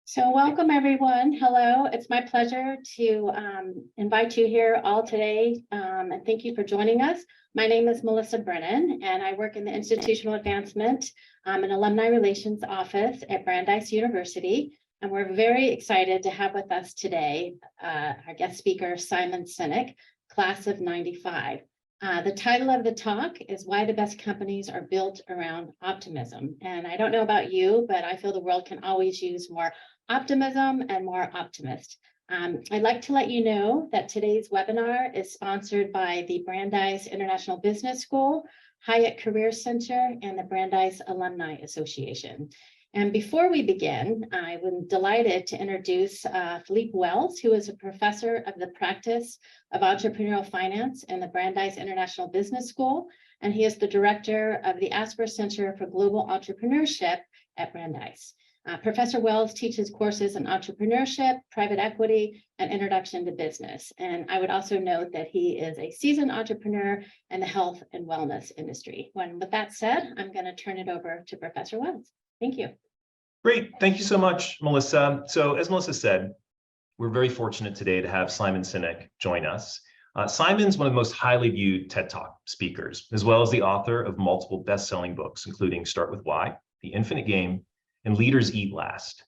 So welcome everyone. Hello, it's my pleasure to invite you here all today and thank you for joining us. My name is Melissa Brennan and I work in the Institutional Advancement and Alumni Relations Office at Brandeis University. And we're very excited to have with us today our guest speaker, Simon Sinek, class of '95. The title of the talk is Why the Best Companies Are Built Around Optimism. And I don't know about you, but I feel the world can always use more optimism and more optimist. I'd like to let you know that today's webinar is sponsored by the Brandeis International Business School, Hyatt Career Center, and the Brandeis Alumni Association. And before we begin, I'm delighted to introduce Philippe Wells, who is a professor of the practice of entrepreneurial finance in the Brandeis International Business School, and he is the director of the Asper Center for Global Entrepreneurship at Brandeis. Professor Wells teaches courses in entrepreneurship, private equity, and introduction to business. And I would also note that he is a seasoned entrepreneur in the health and wellness industry. And with that said, I'm going to turn it over to Professor Wells. Thank you. Great. Thank you so much, Melissa. So as Melissa said, we're very fortunate today to have Simon Sinek join us. Simon's one of the most highly viewed TED Talk speakers, as well as the author of multiple best-selling books, including Start With Why, The Infinite Game, and Leaders Eat Last.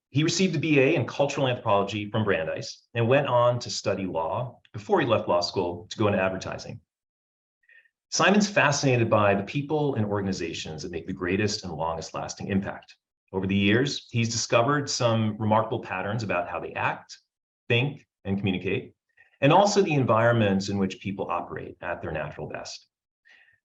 He received a BA in cultural anthropology from Brandeis and went on to study law before he left law school to go into advertising. Simon's fascinated by the people and organizations that make the greatest and longest lasting impact. Over the years, he's discovered some remarkable patterns about how they act, think, and communicate, and also the environments in which people operate at their natural best.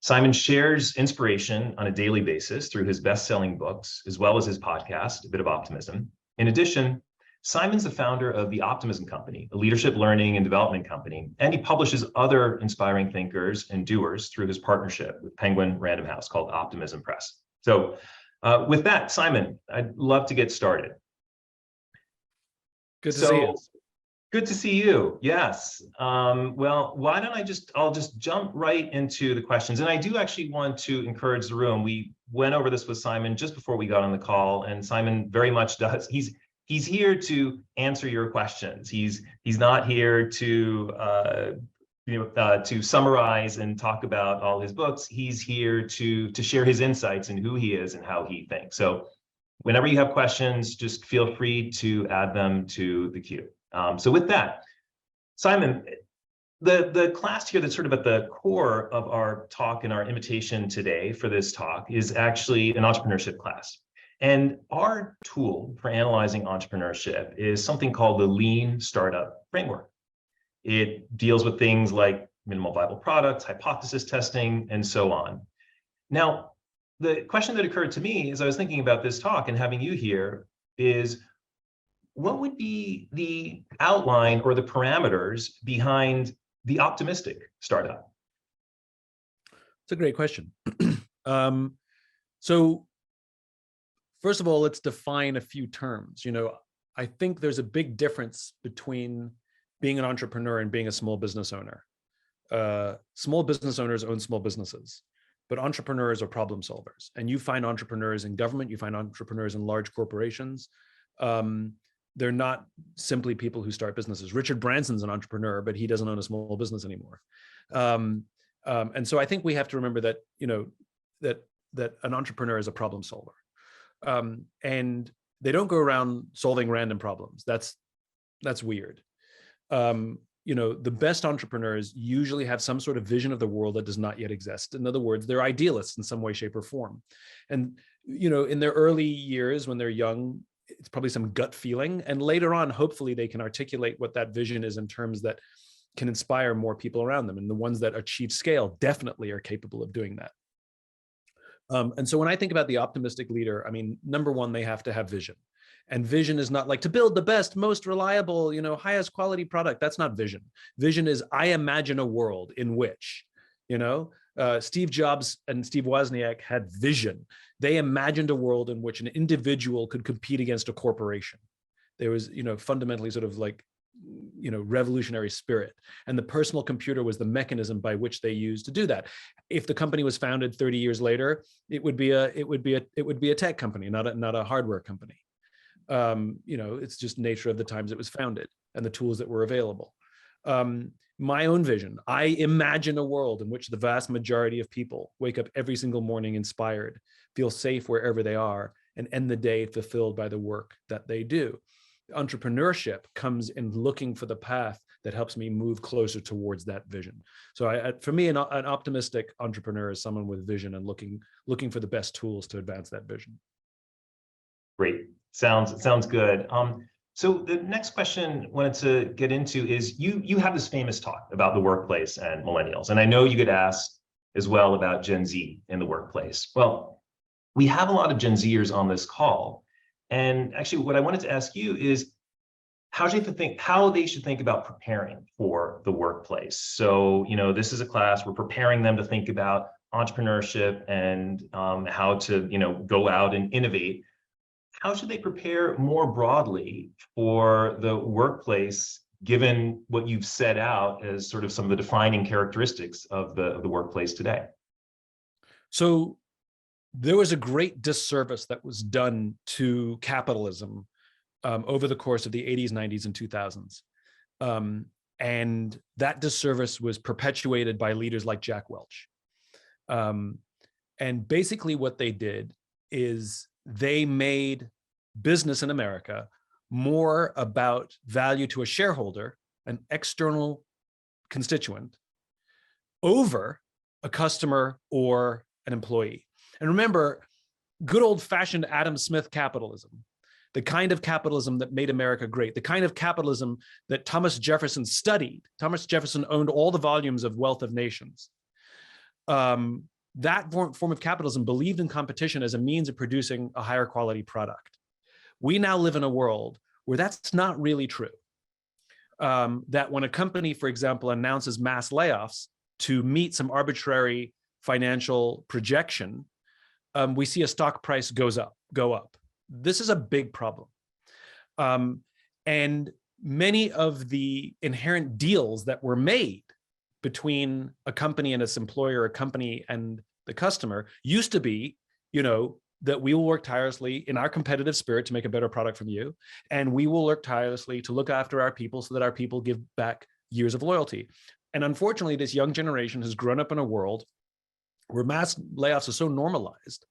Simon shares inspiration on a daily basis through his best-selling books, as well as his podcast, A Bit of Optimism. In addition, Simon's the founder of the Optimism Company, a leadership learning and development company, and he publishes other inspiring thinkers and doers through his partnership with Penguin Random House called Optimism Press. So with that, Simon, I'd love to get started. Good to see you. Good to see you. Yes. Well, why don't I'll just jump right into the questions. And I do actually want to encourage the room. We went over this with Simon just before we got on the call, and Simon very much does. He's here to answer your questions. He's not here to to summarize and talk about all his books. He's here to share his insights and who he is and how he thinks. So whenever you have questions, just feel free to add them to the queue. So with that, Simon, the class here that's sort of at the core of our talk and our invitation today for this talk is actually an entrepreneurship class. And our tool for analyzing entrepreneurship is something called the Lean Startup Framework. It deals with things like minimal viable products, hypothesis testing, and so on. Now, the question that occurred to me as I was thinking about this talk and having you here is, what would be the outline or the parameters behind the optimistic startup? It's a great question. So first of all, let's define a few terms. I think there's a big difference between being an entrepreneur and being a small business owner. Small business owners own small businesses, but entrepreneurs are problem solvers. And you find entrepreneurs in government, you find entrepreneurs in large corporations. They're not simply people who start businesses. Richard Branson's an entrepreneur, but he doesn't own a small business anymore. And so I think we have to remember that, that an entrepreneur is a problem solver. And they don't go around solving random problems. That's weird. The best entrepreneurs usually have some sort of vision of the world that does not yet exist. In other words, they're idealists in some way, shape, or form. And, in their early years when they're young, it's probably some gut feeling. And later on, hopefully they can articulate what that vision is in terms that can inspire more people around them. And the ones that achieve scale definitely are capable of doing that. And so when I think about the optimistic leader, number one, they have to have vision. And vision is not like to build the best, most reliable, highest quality product. That's not vision. Vision is, I imagine a world in which, Steve Jobs and Steve Wozniak had vision. They imagined a world in which an individual could compete against a corporation. There was, fundamentally sort of like, revolutionary spirit. And the personal computer was the mechanism by which they used to do that. If the company was founded 30 years later, it would be a tech company, not a hardware company. It's just nature of the times it was founded and the tools that were available. My own vision, I imagine a world in which the vast majority of people wake up every single morning inspired, feel safe wherever they are, and end the day fulfilled by the work that they do. Entrepreneurship comes in looking for the path that helps me move closer towards that vision. So for me, an optimistic entrepreneur is someone with vision and looking for the best tools to advance that vision. Great. Sounds good. So the next question I wanted to get into is you have this famous talk about the workplace and millennials, and I know you get asked as well about Gen Z in the workplace. Well, we have a lot of Gen Zers on this call, and actually what I wanted to ask you is how they should think about preparing for the workplace. So, this is a class, we're preparing them to think about entrepreneurship and how to, go out and innovate. How should they prepare more broadly for the workplace, given what you've set out as sort of some of the defining characteristics of the workplace today? So there was a great disservice that was done to capitalism over the course of the 80s, 90s, and 2000s. And that disservice was perpetuated by leaders like Jack Welch. And basically what they did is they made business in America more about value to a shareholder, an external constituent, over a customer or an employee. And remember, good old-fashioned Adam Smith capitalism, the kind of capitalism that made America great, the kind of capitalism that Thomas Jefferson studied. Thomas Jefferson owned all the volumes of Wealth of Nations. That form of capitalism believed in competition as a means of producing a higher quality product. We now live in a world where that's not really true. That when a company, for example, announces mass layoffs to meet some arbitrary financial projection, we see a stock price go up. This is a big problem. And many of the inherent deals that were made between a company and its employer, a company and the customer, used to be, that we will work tirelessly in our competitive spirit to make a better product from you. And we will work tirelessly to look after our people so that our people give back years of loyalty. And unfortunately, this young generation has grown up in a world where mass layoffs are so normalized,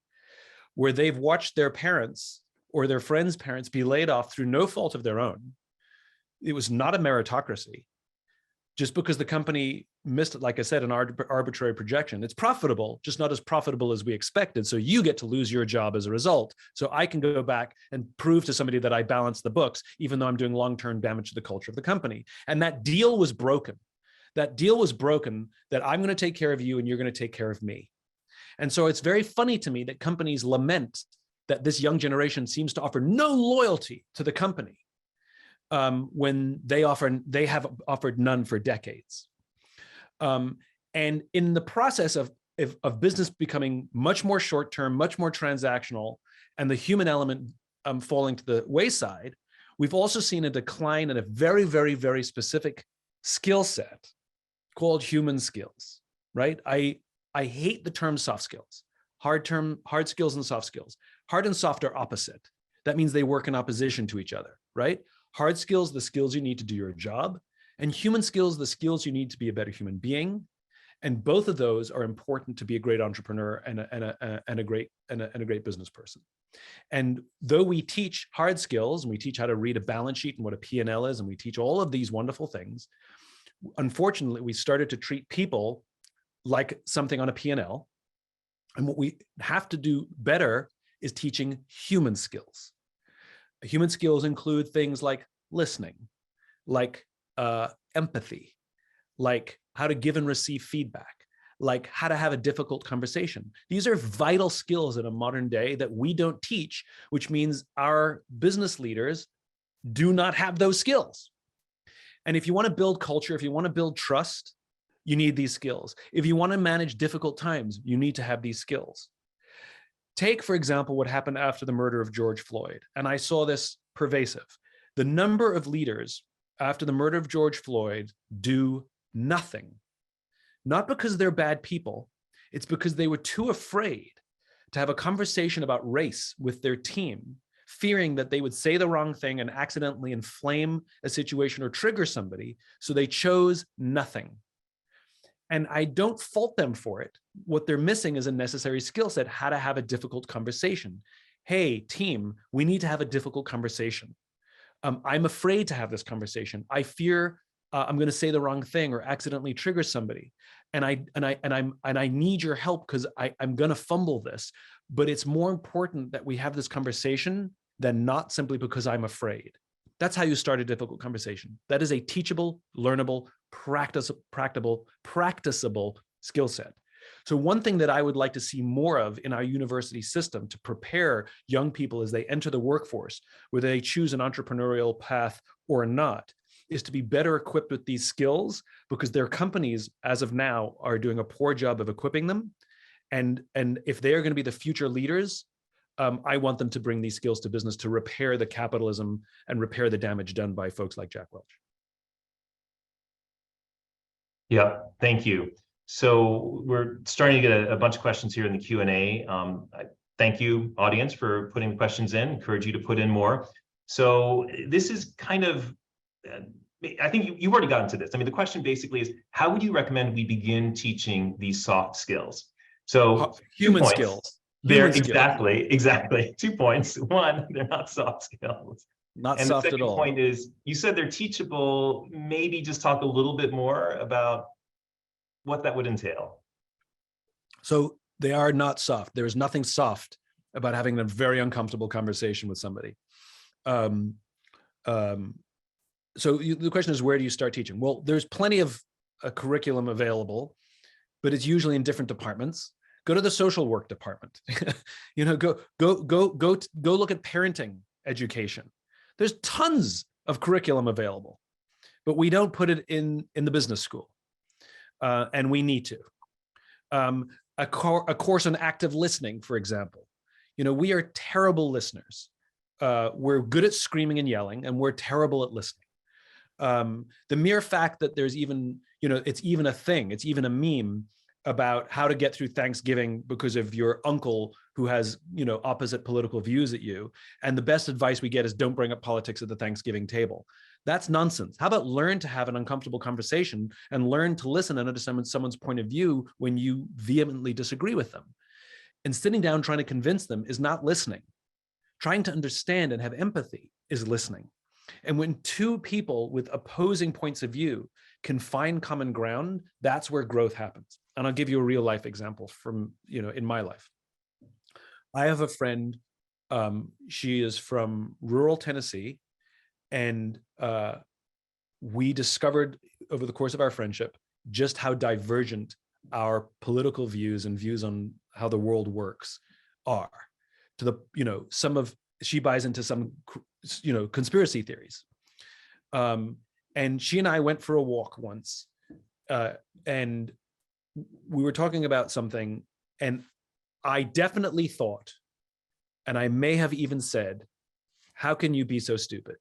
where they've watched their parents or their friends' parents be laid off through no fault of their own. It was not a meritocracy. Just because the company missed, like I said, an arbitrary projection. It's profitable, just not as profitable as we expected. So you get to lose your job as a result. So I can go back and prove to somebody that I balanced the books, even though I'm doing long-term damage to the culture of the company. And that deal was broken. That deal was broken, that I'm going to take care of you and you're going to take care of me. And so it's very funny to me that companies lament that this young generation seems to offer no loyalty to the company. When they have offered none for decades. And in the process of business becoming much more short-term, much more transactional, and the human element falling to the wayside, we've also seen a decline in a very, very, very specific skill set called human skills, right? I hate the term soft skills, hard skills and soft skills. Hard and soft are opposite. That means they work in opposition to each other, right? Hard skills, the skills you need to do your job, and human skills, the skills you need to be a better human being. And both of those are important to be a great entrepreneur and a great business person. And though we teach hard skills and we teach how to read a balance sheet and what a P&L is, and we teach all of these wonderful things, unfortunately, we started to treat people like something on a P&L. And what we have to do better is teaching human skills. Human skills include things like listening, like empathy, like how to give and receive feedback, like how to have a difficult conversation. These are vital skills in a modern day that we don't teach, which means our business leaders do not have those skills. And if you want to build culture, if you want to build trust, you need these skills. If you want to manage difficult times, you need to have these skills. Take, for example, what happened after the murder of George Floyd. And I saw this pervasive. The number of leaders after the murder of George Floyd do nothing. Not because they're bad people. It's because they were too afraid to have a conversation about race with their team fearing that they would say the wrong thing and accidentally inflame a situation or trigger somebody. So they chose nothing. And I don't fault them for it. What they're missing is a necessary skill set, how to have a difficult conversation. Hey, team, we need to have a difficult conversation. I'm afraid to have this conversation. I fear I'm going to say the wrong thing or accidentally trigger somebody. And I need your help because I'm going to fumble this. But it's more important that we have this conversation than not simply because I'm afraid. That's how you start a difficult conversation. That is a teachable, learnable, practicable skill set. So one thing that I would like to see more of in our university system to prepare young people as they enter the workforce, whether they choose an entrepreneurial path or not, is to be better equipped with these skills, because their companies, as of now, are doing a poor job of equipping them. And if they are going to be the future leaders, I want them to bring these skills to business to repair the capitalism and repair the damage done by folks like Jack Welch. Yeah, thank you. So we're starting to get a bunch of questions here in the Q&A. Thank you, audience, for putting the questions in. Encourage you to put in more. So this is kind of, I think you've already gotten to this. I mean, the question basically is, how would you recommend we begin teaching these soft skills? So human skills. They're exactly 2 points. One, they're not soft skills. Not and soft the at all. second point is, you said they're teachable. Maybe just talk a little bit more about what that would entail. So they are not soft. There is nothing soft about having a very uncomfortable conversation with somebody. So the question is, where do you start teaching? Well, there's plenty of a curriculum available, but it's usually in different departments. Go to the social work department. Go look at parenting education. There's tons of curriculum available, but we don't put it in the business school, and we need to. A course on active listening, for example. We are terrible listeners. We're good at screaming and yelling, and we're terrible at listening. The mere fact that there's even, it's even a thing, it's even a meme about how to get through Thanksgiving because of your uncle who has, opposite political views at you. And the best advice we get is don't bring up politics at the Thanksgiving table. That's nonsense. How about learn to have an uncomfortable conversation and learn to listen and understand someone's point of view when you vehemently disagree with them? And sitting down trying to convince them is not listening. Trying to understand and have empathy is listening. And when two people with opposing points of view can find common ground, that's where growth happens. And I'll give you a real life example from, in my life. I have a friend, she is from rural Tennessee, and we discovered over the course of our friendship just how divergent our political views and views on how the world works are. To the, she buys into some, conspiracy theories. And she and I went for a walk once, and we were talking about something, and I definitely thought, and I may have even said, how can you be so stupid?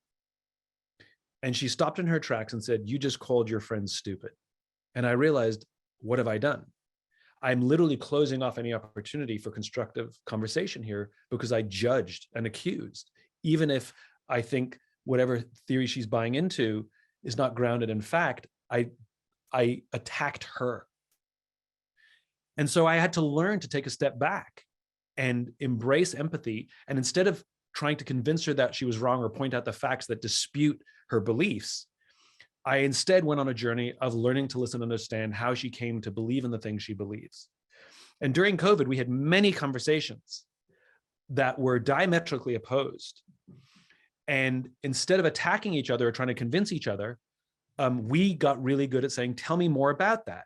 And she stopped in her tracks and said, you just called your friend stupid. And I realized, what have I done? I'm literally closing off any opportunity for constructive conversation here because I judged and accused, even if I think whatever theory she's buying into is not grounded in fact. I attacked her. And so I had to learn to take a step back and embrace empathy. And instead of trying to convince her that she was wrong or point out the facts that dispute her beliefs, I instead went on a journey of learning to listen and understand how she came to believe in the things she believes. And during COVID, we had many conversations that were diametrically opposed. And instead of attacking each other or trying to convince each other, we got really good at saying, tell me more about that.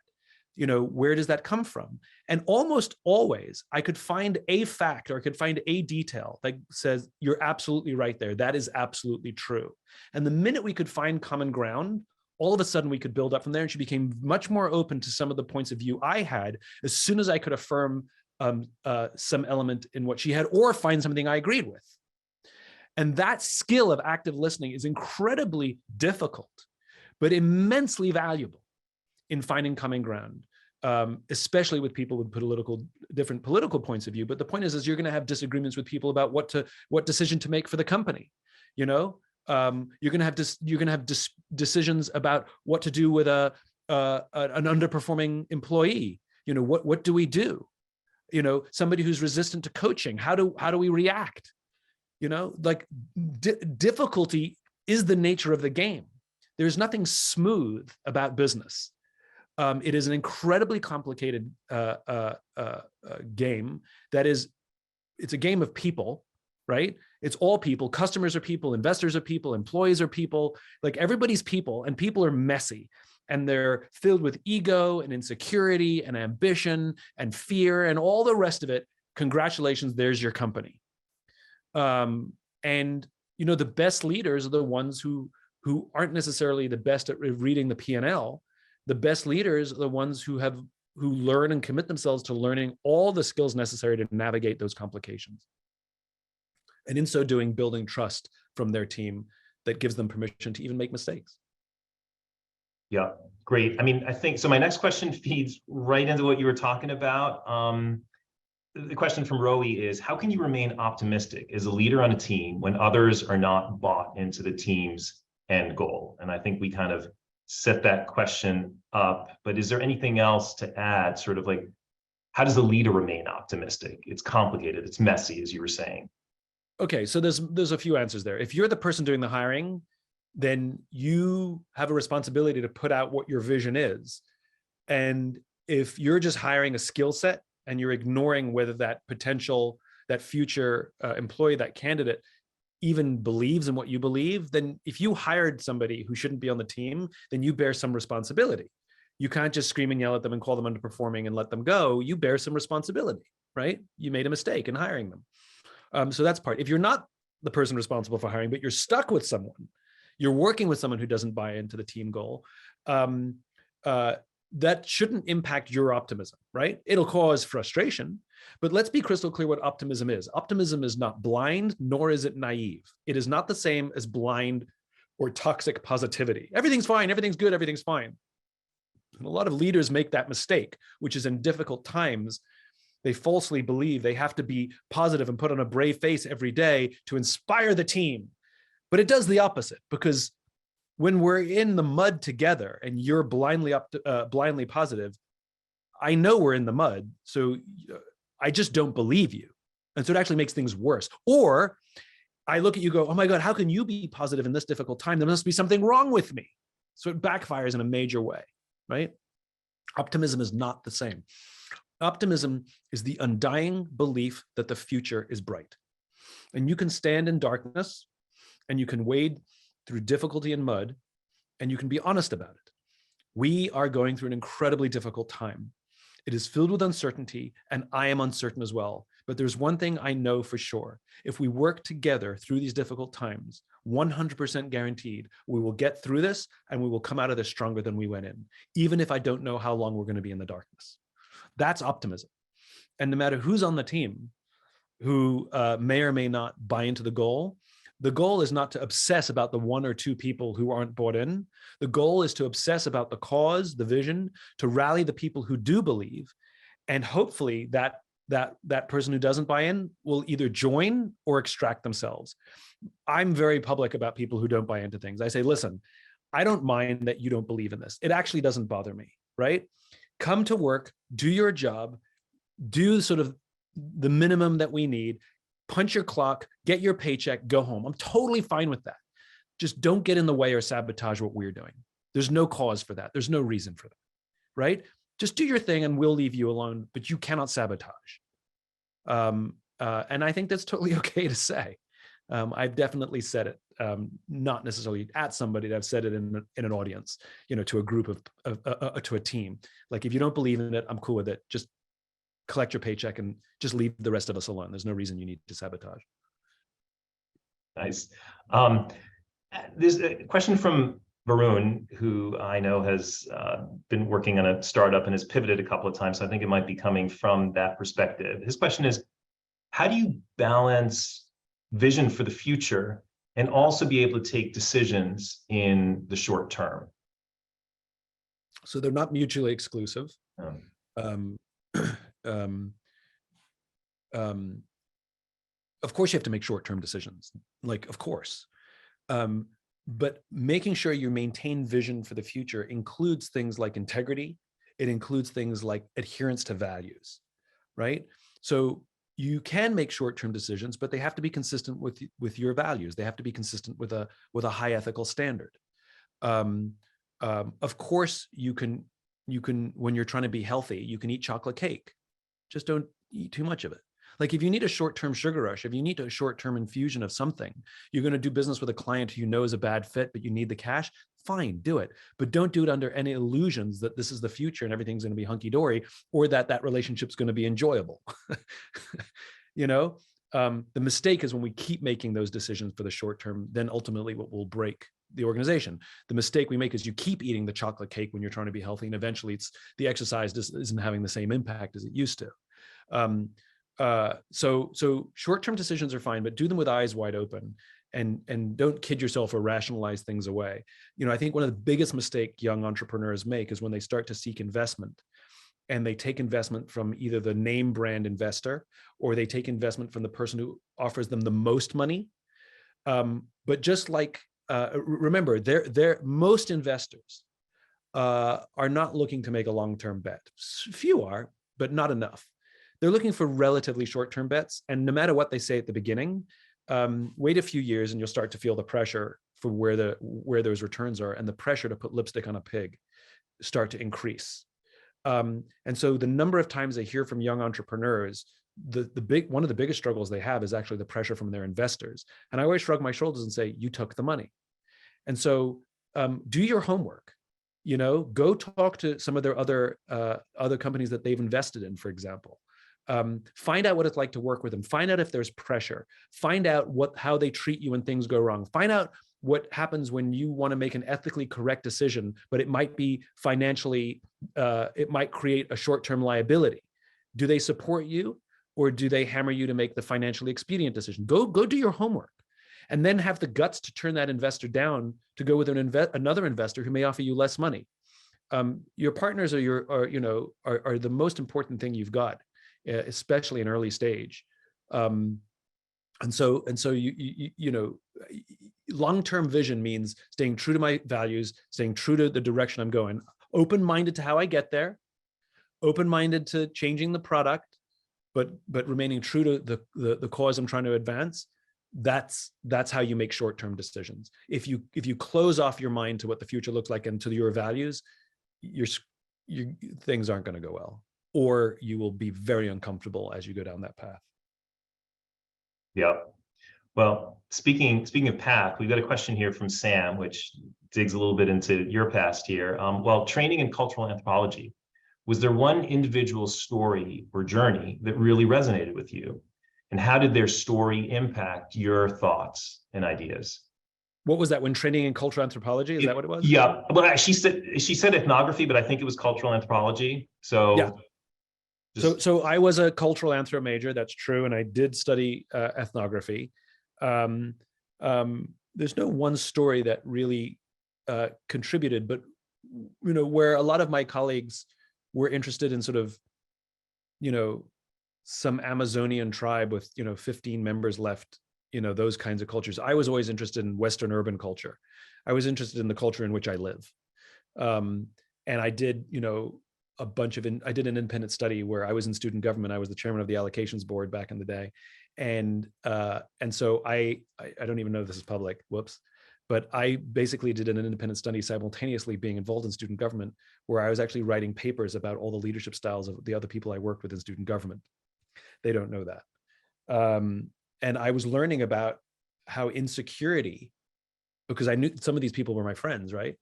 Where does that come from? And almost always I could find a fact or I could find a detail that says, you're absolutely right there. That is absolutely true. And the minute we could find common ground, all of a sudden we could build up from there. And she became much more open to some of the points of view I had as soon as I could affirm some element in what she had or find something I agreed with. And that skill of active listening is incredibly difficult, but immensely valuable in finding common ground. especially with people with different political points of view. But the point is you're going to have disagreements with people about what decision to make for the company. You know, you're going to have decisions about what to do with an underperforming employee. You know, what do we do? You know, somebody who's resistant to coaching. How do we react? You know, like difficulty is the nature of the game. There's nothing smooth about business. It is an incredibly complicated game it's a game of people, right? It's all people. Customers are people, investors are people, employees are people, like everybody's people, and people are messy, and they're filled with ego and insecurity and ambition and fear and all the rest of it. Congratulations, there's your company. And you know, the best leaders are the ones who aren't necessarily the best at reading the P&L. The best leaders are the ones who learn and commit themselves to learning all the skills necessary to navigate those complications. And in so doing, building trust from their team that gives them permission to even make mistakes. Yeah, great. I mean, I think, so my next question feeds right into what you were talking about. The question from Rowie is, how can you remain optimistic as a leader on a team when others are not bought into the team's end goal? And I think we kind of set that question up, but is there anything else to add? Sort of like, how does the leader remain optimistic? It's complicated, it's messy, as you were saying. Okay, so there's a few answers there. If you're the person doing the hiring, then you have a responsibility to put out what your vision is. And if you're just hiring a skill set and you're ignoring whether that future employee, that candidate, even believes in what you believe, then if you hired somebody who shouldn't be on the team, then you bear some responsibility. You can't just scream and yell at them and call them underperforming and let them go. You bear some responsibility, right? You made a mistake in hiring them. So that's part. If you're not the person responsible for hiring, but you're stuck with someone, you're working with someone who doesn't buy into the team goal, that shouldn't impact your optimism, right? It'll cause frustration, but let's be crystal clear what optimism is. Optimism is not blind, nor is it naive. It is not the same as blind or toxic positivity. Everything's fine, everything's good, everything's fine. And a lot of leaders make that mistake, which is in difficult times, they falsely believe they have to be positive and put on a brave face every day to inspire the team. But it does the opposite, because when we're in the mud together and you're blindly positive, I know we're in the mud, so I just don't believe you. And so it actually makes things worse. Or I look at you, go, oh my God, how can you be positive in this difficult time? There must be something wrong with me. So it backfires in a major way, right? Optimism is not the same. Optimism is the undying belief that the future is bright. And you can stand in darkness and you can wade through difficulty and mud, and you can be honest about it. We are going through an incredibly difficult time. It is filled with uncertainty, and I am uncertain as well. But there's one thing I know for sure. If we work together through these difficult times, 100% guaranteed, we will get through this and we will come out of this stronger than we went in, even if I don't know how long we're going to be in the darkness. That's optimism. And no matter who's on the team who may or may not buy into the goal is not to obsess about the one or two people who aren't bought in. The goal is to obsess about the cause, the vision, to rally the people who do believe. And hopefully that person who doesn't buy in will either join or extract themselves. I'm very public about people who don't buy into things. I say, listen, I don't mind that you don't believe in this. It actually doesn't bother me, right? Come to work, do your job, do sort of the minimum that we need, punch your clock, get your paycheck, go home. I'm totally fine with that. Just don't get in the way or sabotage what we're doing. There's no cause for that. There's no reason for that, right? Just do your thing and we'll leave you alone, but you cannot sabotage. And I think that's totally okay to say. I've definitely said it, not necessarily at somebody, I've said it in an audience, to a group to a team. Like, if you don't believe in it, I'm cool with it. Just collect your paycheck and just leave the rest of us alone. There's no reason you need to sabotage. Nice. There's a question from Varun, who I know has been working on a startup and has pivoted a couple of times. So I think it might be coming from that perspective. His question is, how do you balance vision for the future and also be able to take decisions in the short term? So they're not mutually exclusive. Um, Um, of course, you have to make short-term decisions, like, of course. But making sure you maintain vision for the future includes things like integrity. It includes things like adherence to values, right? So you can make short-term decisions, but they have to be consistent with your values. They have to be consistent with a high ethical standard. Of course, you can when you're trying to be healthy, you can eat chocolate cake. Just don't eat too much of it. Like if you need a short-term sugar rush, if you need a short-term infusion of something, you're going to do business with a client who you know is a bad fit, but you need the cash, fine, do it. But don't do it under any illusions that this is the future and everything's going to be hunky-dory, or that relationship's going to be enjoyable. You know, the mistake is when we keep making those decisions for the short term, then ultimately what will break the organization. The mistake we make is you keep eating the chocolate cake when you're trying to be healthy, and eventually the exercise just isn't having the same impact as it used to. So short-term decisions are fine, but do them with eyes wide open, and don't kid yourself or rationalize things away. You know, I think one of the biggest mistakes young entrepreneurs make is when they start to seek investment, and they take investment from either the name brand investor, or they take investment from the person who offers them the most money. But just like, remember, most investors are not looking to make a long-term bet. Few are, but not enough. They're looking for relatively short-term bets. And no matter what they say at the beginning, wait a few years and you'll start to feel the pressure for where those returns are, and the pressure to put lipstick on a pig start to increase. And so the number of times I hear from young entrepreneurs, one of the biggest struggles they have is actually the pressure from their investors. And I always shrug my shoulders and say, you took the money. And so do your homework. You know, go talk to some of their other companies that they've invested in, for example. Find out what it's like to work with them. Find out if there's pressure. Find out how they treat you when things go wrong. Find out what happens when you want to make an ethically correct decision, but it might be financially, it might create a short-term liability. Do they support you, or do they hammer you to make the financially expedient decision? Go do your homework, and then have the guts to turn that investor down to go with another investor who may offer you less money. Your partners are the most important thing you've got, especially in early stage. And so you know, long-term vision means staying true to my values, staying true to the direction I'm going, open-minded to how I get there, open-minded to changing the product, but remaining true to the cause I'm trying to advance. That's how you make short-term decisions. If you close off your mind to what the future looks like and to your values, your things aren't going to go well, or you will be very uncomfortable as you go down that path. Yeah. Well, speaking of path, we've got a question here from Sam, which digs a little bit into your past here. While training in cultural anthropology, was there one individual story or journey that really resonated with you? And how did their story impact your thoughts and ideas? What was that, when training in cultural anthropology? Is that what it was? Yeah. Well, she said ethnography, but I think it was cultural anthropology. So yeah. So I was a cultural anthro major, that's true, and I did study ethnography. There's no one story that really contributed, but you know, where a lot of my colleagues were interested in sort of, you know, some Amazonian tribe with, you know, 15 members left, you know, those kinds of cultures. I was always interested in Western urban culture. I was interested in the culture in which I live. And I did, you know, I did an independent study where I was in student government. I was the chairman of the allocations board back in the day. And so I don't even know if this is public, whoops. But I basically did an independent study simultaneously being involved in student government, where I was actually writing papers about all the leadership styles of the other people I worked with in student government. They don't know that. And I was learning about how insecurity, because I knew some of these people were my friends, right?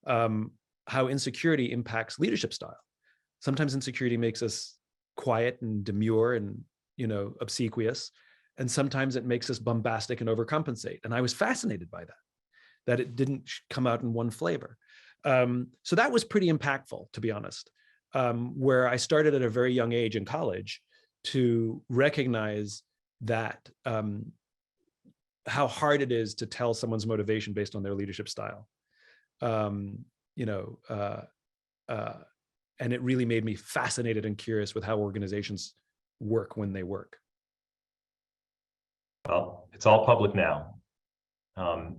How insecurity impacts leadership style. Sometimes insecurity makes us quiet and demure and, you know, obsequious. And sometimes it makes us bombastic and overcompensate. And I was fascinated by that it didn't come out in one flavor. So that was pretty impactful, to be honest, where I started at a very young age in college to recognize that how hard it is to tell someone's motivation based on their leadership style. You know, And it really made me fascinated and curious with how organizations work when they work. Well, it's all public now. To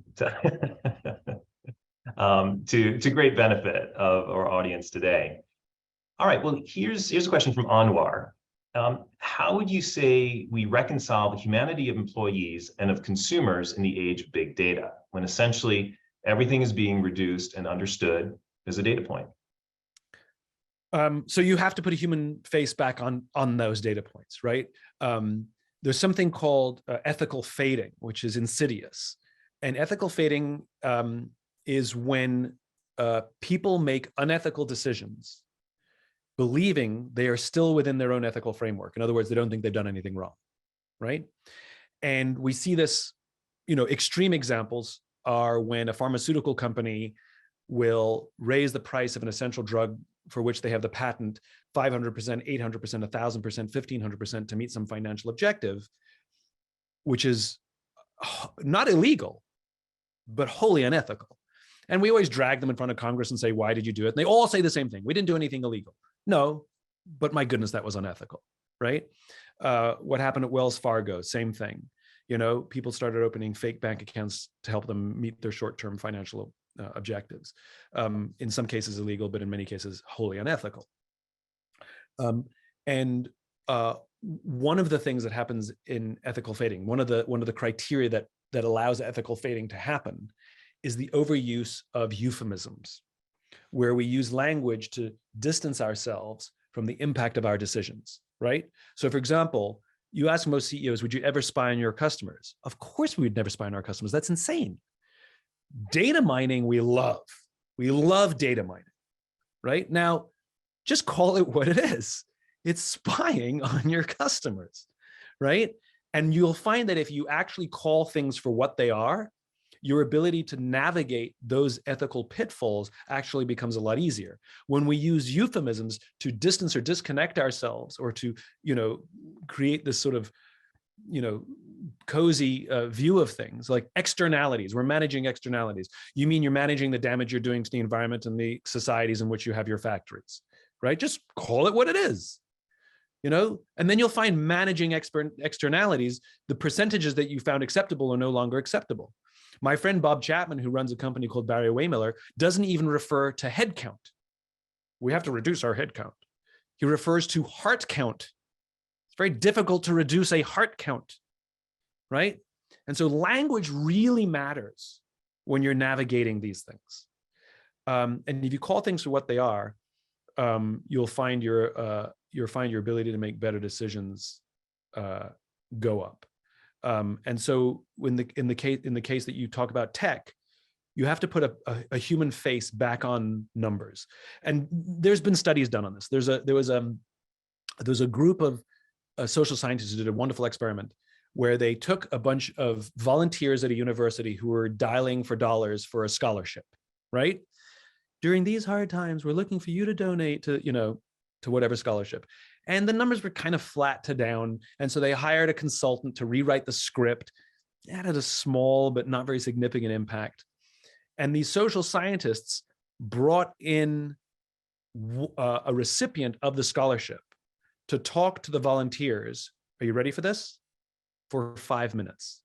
great benefit of our audience today. All right, well, here's a question from Anwar. How would you say we reconcile the humanity of employees and of consumers in the age of big data, when essentially everything is being reduced and understood as a data point? So you have to put a human face back on those data points, right? There's something called ethical fading, which is insidious. And ethical fading is when people make unethical decisions, believing they are still within their own ethical framework. In other words, they don't think they've done anything wrong, right? And we see this, extreme examples are when a pharmaceutical company will raise the price of an essential drug for which they have the patent 500%, 800%, 1,000%, 1,500% to meet some financial objective, which is not illegal, but wholly unethical. And we always drag them in front of Congress and say, why did you do it? And they all say the same thing. We didn't do anything illegal. No, but my goodness, that was unethical, right? What happened at Wells Fargo, same thing. People started opening fake bank accounts to help them meet their short-term financial objectives. In some cases illegal, but in many cases wholly unethical. And one of the things that happens in ethical fading, one of the criteria that allows ethical fading to happen is the overuse of euphemisms, where we use language to distance ourselves from the impact of our decisions, right? So for example, you ask most CEOs, would you ever spy on your customers? Of course we would never spy on our customers. That's insane. Data mining, we love. We love data mining, right? Now, just call it what it is. It's spying on your customers, right? And you'll find that if you actually call things for what they are, your ability to navigate those ethical pitfalls actually becomes a lot easier. When we use euphemisms to distance or disconnect ourselves, or to, create this sort of, cozy view of things, like externalities. We're managing externalities. You mean you're managing the damage you're doing to the environment and the societies in which you have your factories, right? Just call it what it is. And then you'll find managing externalities, the percentages that you found acceptable are no longer acceptable. My friend Bob Chapman, who runs a company called Barry Waymiller, doesn't even refer to head count. We have to reduce our head count. He refers to heart count. It's very difficult to reduce a heart count, right? And so language really matters when you're navigating these things. And if you call things for what they are, you'll find your ability to make better decisions go up. And so in the case that you talk about tech, you have to put a human face back on numbers. And there's been studies done on this. There was a group of social scientists who did a wonderful experiment where they took a bunch of volunteers at a university who were dialing for dollars for a scholarship, right? During these hard times, we're looking for you to donate to whatever scholarship. And the numbers were kind of flat to down. And so they hired a consultant to rewrite the script. It had a small but not very significant impact. And these social scientists brought in a recipient of the scholarship to talk to the volunteers. Are you ready for this? For 5 minutes.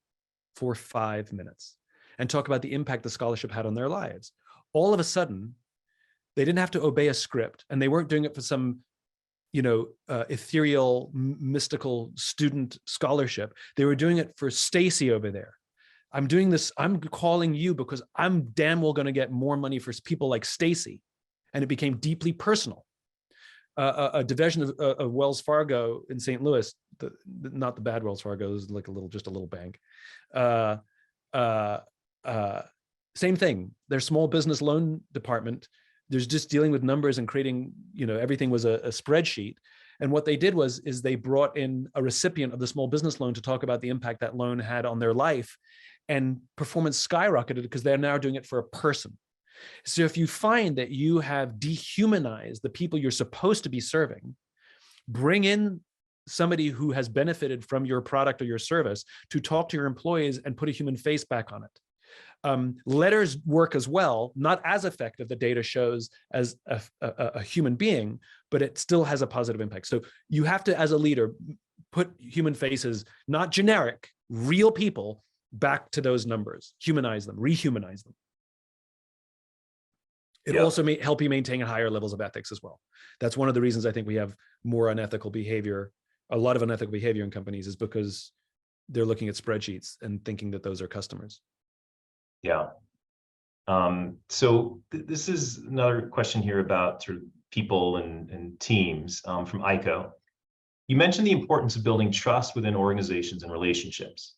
For 5 minutes. And talk about the impact the scholarship had on their lives. All of a sudden, they didn't have to obey a script, and they weren't doing it for some ethereal, mystical student scholarship. They were doing it for Stacy over there. I'm doing this, I'm calling you because I'm damn well going to get more money for people like Stacy. And it became deeply personal. A division of Wells Fargo in St. Louis, not the bad Wells Fargo, it was like just a little bank. Same thing, their small business loan department, there's just dealing with numbers and creating, everything was a spreadsheet. And what they did is they brought in a recipient of the small business loan to talk about the impact that loan had on their life, and performance skyrocketed because they're now doing it for a person. So if you find that you have dehumanized the people you're supposed to be serving, bring in somebody who has benefited from your product or your service to talk to your employees and put a human face back on it. Letters work as well, not as effective, the data shows, as a human being, but it still has a positive impact. So you have to, as a leader, put human faces, not generic, real people, back to those numbers, humanize them, rehumanize them. It also may help you maintain higher levels of ethics as well. That's one of the reasons I think we have more unethical behavior, a lot of unethical behavior in companies, is because they're looking at spreadsheets and thinking that those are customers. Yeah. So this is another question here about sort of people and teams from Aiko. You mentioned the importance of building trust within organizations and relationships.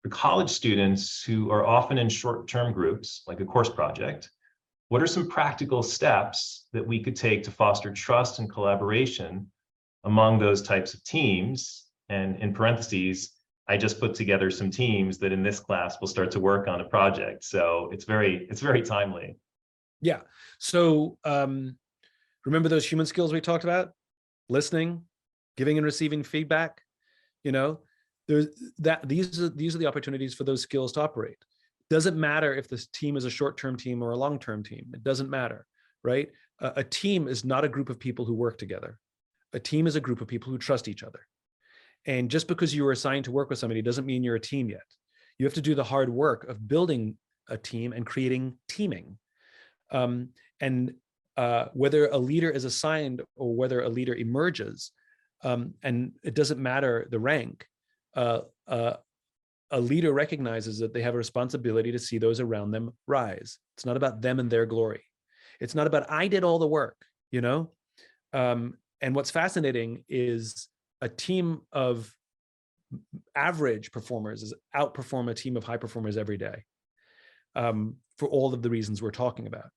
For college students who are often in short-term groups, like a course project, what are some practical steps that we could take to foster trust and collaboration among those types of teams? And in parentheses, I just put together some teams that in this class will start to work on a project. So it's very timely. Yeah. So remember those human skills we talked about? Listening, giving and receiving feedback. You know, these are the opportunities for those skills to operate. Doesn't matter if this team is a short-term team or a long-term team. It doesn't matter, right? A team is not a group of people who work together. A team is a group of people who trust each other. And just because you were assigned to work with somebody doesn't mean you're a team yet. You have to do the hard work of building a team and creating teaming. Whether a leader is assigned or whether a leader emerges, and it doesn't matter the rank, a leader recognizes that they have a responsibility to see those around them rise. It's not about them and their glory. It's not about, I did all the work, you know? And what's fascinating is a team of average performers outperform a team of high performers every day, for all of the reasons we're talking about,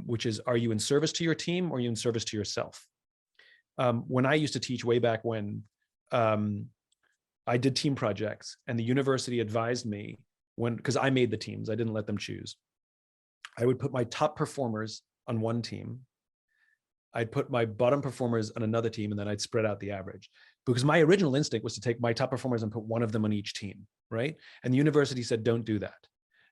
which is, are you in service to your team or are you in service to yourself? When I used to teach way back when, I did team projects, and the university advised me, because I made the teams, I didn't let them choose. I would put my top performers on one team. I'd put my bottom performers on another team, and then I'd spread out the average. Because my original instinct was to take my top performers and put one of them on each team, right? And the university said, don't do that.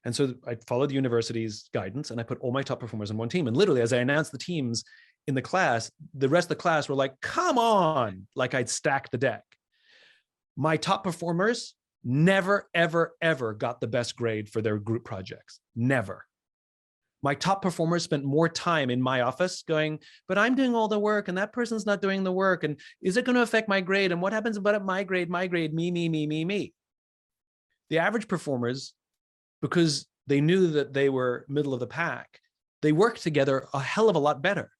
And so I followed the university's guidance, and I put all my top performers on one team. And literally, as I announced the teams in the class, the rest of the class were like, come on, like I'd stacked the deck. My top performers never, ever, ever got the best grade for their group projects. Never. My top performers spent more time in my office going, but I'm doing all the work and that person's not doing the work. And is it going to affect my grade? And what happens about my grade, me? The average performers, because they knew that they were middle of the pack, they worked together a hell of a lot better.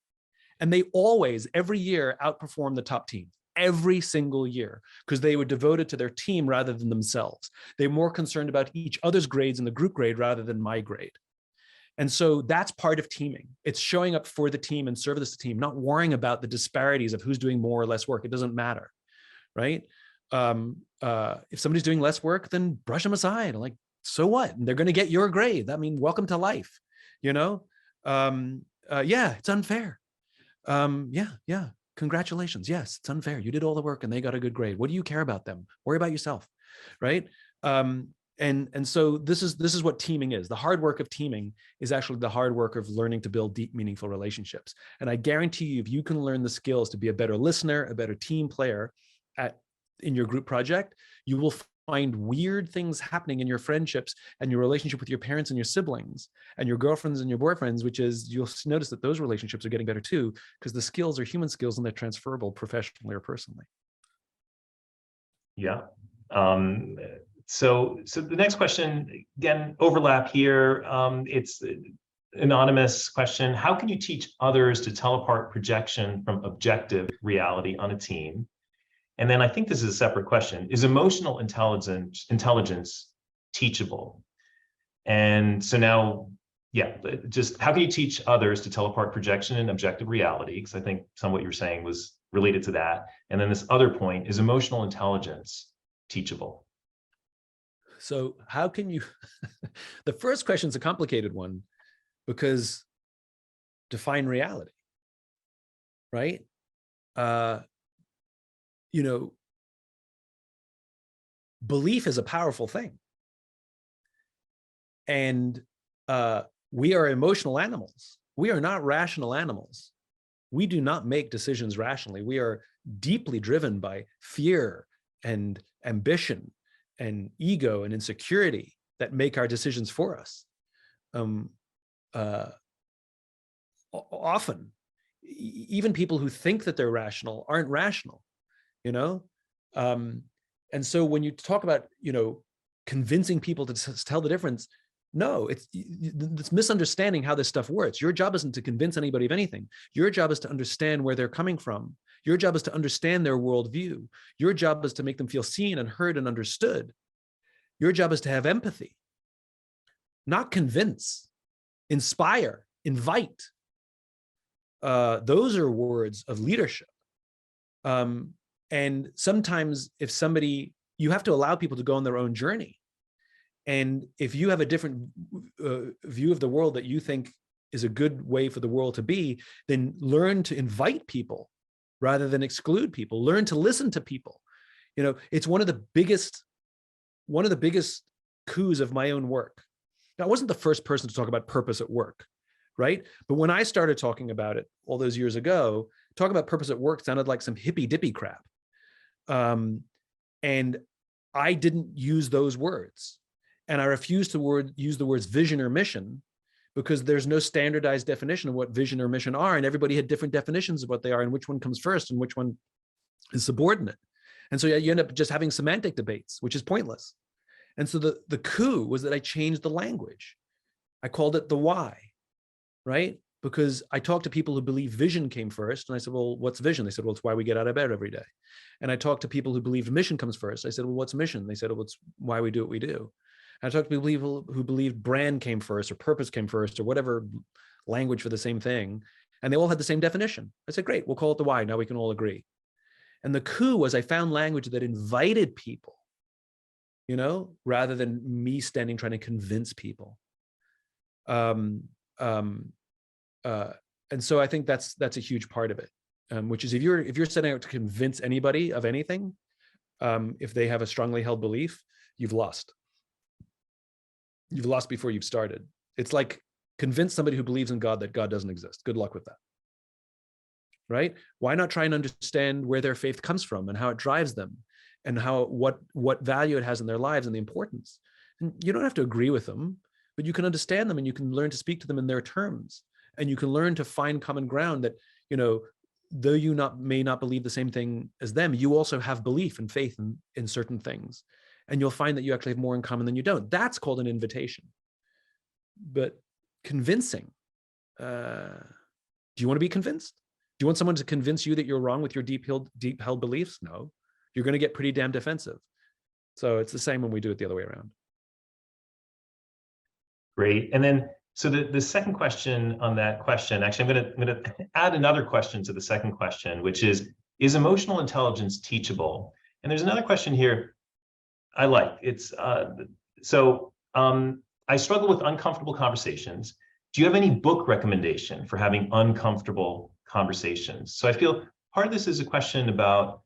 And they always, every year, outperformed the top team. Every single year, because they were devoted to their team rather than themselves. They were more concerned about each other's grades and the group grade rather than my grade. And so that's part of teaming. It's showing up for the team and service to the team, not worrying about the disparities of who's doing more or less work. It doesn't matter, right? If somebody's doing less work, then brush them aside. Like, so what? And they're going to get your grade. That means welcome to life, you know? Yeah, it's unfair. Yeah. Congratulations. Yes, it's unfair. You did all the work and they got a good grade. What do you care about them? Worry about yourself, right? And so this is what teaming is. The hard work of teaming is actually the hard work of learning to build deep, meaningful relationships. And I guarantee you, if you can learn the skills to be a better listener, a better team player in your group project, you will find weird things happening in your friendships and your relationship with your parents and your siblings and your girlfriends and your boyfriends, which is, you'll notice that those relationships are getting better too, because the skills are human skills and they're transferable professionally or personally. Yeah. So the next question, again, overlap here. It's an anonymous question. How can you teach others to tell apart projection from objective reality on a team? And then I think this is a separate question. Is emotional intelligence teachable? And so now, yeah, just how can you teach others to tell apart projection and objective reality? Because I think some of what you're saying was related to that. And then this other point, is emotional intelligence teachable? So how can you, the first question is a complicated one, because define reality, right? You know, belief is a powerful thing. And we are emotional animals. We are not rational animals. We do not make decisions rationally. We are deeply driven by fear and ambition and ego and insecurity that make our decisions for us. Often, even people who think that they're rational aren't rational, you know? And so when you talk about, convincing people to tell the difference, no, it's misunderstanding how this stuff works. Your job isn't to convince anybody of anything. Your job is to understand where they're coming from. Your job is to understand their worldview. Your job is to make them feel seen and heard and understood. Your job is to have empathy, not convince, inspire, invite. Those are words of leadership. And sometimes if you have to allow people to go on their own journey. And if you have a different view of the world that you think is a good way for the world to be, then learn to invite people rather than exclude people. Learn to listen to people. It's one of the biggest coups of my own work. Now, I wasn't the first person to talk about purpose at work, right? But when I started talking about it all those years ago, talk about purpose at work sounded like some hippy dippy crap. And I didn't use those words. And I refused to use the words vision or mission because there's no standardized definition of what vision or mission are. And everybody had different definitions of what they are and which one comes first and which one is subordinate. And so you end up just having semantic debates, which is pointless. And so the coup was that I changed the language. I called it the why, right? Because I talked to people who believe vision came first. And I said, well, what's vision? They said, well, it's why we get out of bed every day. And I talked to people who believed mission comes first. I said, well, what's mission? They said, well, it's why we do what we do. And I talked to people who believed brand came first or purpose came first or whatever language for the same thing. And they all had the same definition. I said, great, we'll call it the why. Now we can all agree. And the coup was I found language that invited people, rather than me standing trying to convince people. And so I think that's a huge part of it, which is if you're setting out to convince anybody of anything, if they have a strongly held belief, you've lost. You've lost before you've started. It's like convince somebody who believes in God that God doesn't exist. Good luck with that. Right? Why not try and understand where their faith comes from and how it drives them and what value it has in their lives and the importance. And you don't have to agree with them, but you can understand them and you can learn to speak to them in their terms. And you can learn to find common ground that, though you may not believe the same thing as them, you also have belief and faith in certain things. And you'll find that you actually have more in common than you don't. That's called an invitation. But convincing, do you want to be convinced? Do you want someone to convince you that you're wrong with your deep held beliefs? No, you're going to get pretty damn defensive. So it's the same when we do it the other way around. Great. And then, so the second question on that question, actually, I'm going to add another question to the second question, which is emotional intelligence teachable? And there's another question here I like. It's I struggle with uncomfortable conversations. Do you have any book recommendation for having uncomfortable conversations? So I feel part of this is a question about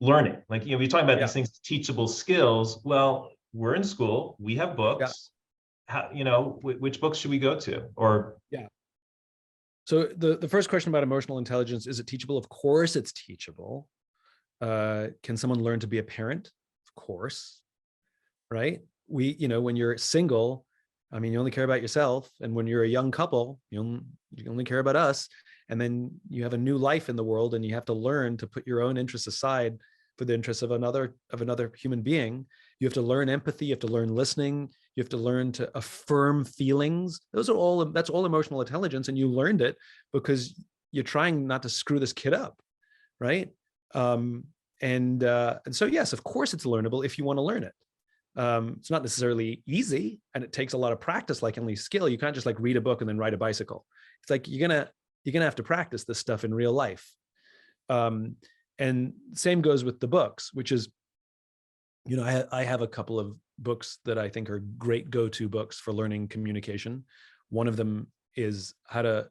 learning. Like, we're talking about these things, teachable skills. Well, we're in school, we have books. How, which books should we go to? Or So the first question about emotional intelligence, is it teachable? Of course it's teachable. Can someone learn to be a parent? Of course, right? When you're single, you only care about yourself. And when you're a young couple, you only care about us. And then you have a new life in the world and you have to learn to put your own interests aside for the interests of another human being. You have to learn empathy. You have to learn listening. You have to learn to affirm feelings. That's all emotional intelligence. And you learned it because you're trying not to screw this kid up, right? And so, yes, of course it's learnable if you want to learn it. It's not necessarily easy and it takes a lot of practice, like any skill. You can't just like read a book and then ride a bicycle. It's like, you're going to have to practice this stuff in real life. And same goes with the books, which is, I have a couple of books that I think are great go-to books for learning communication. One of them is how to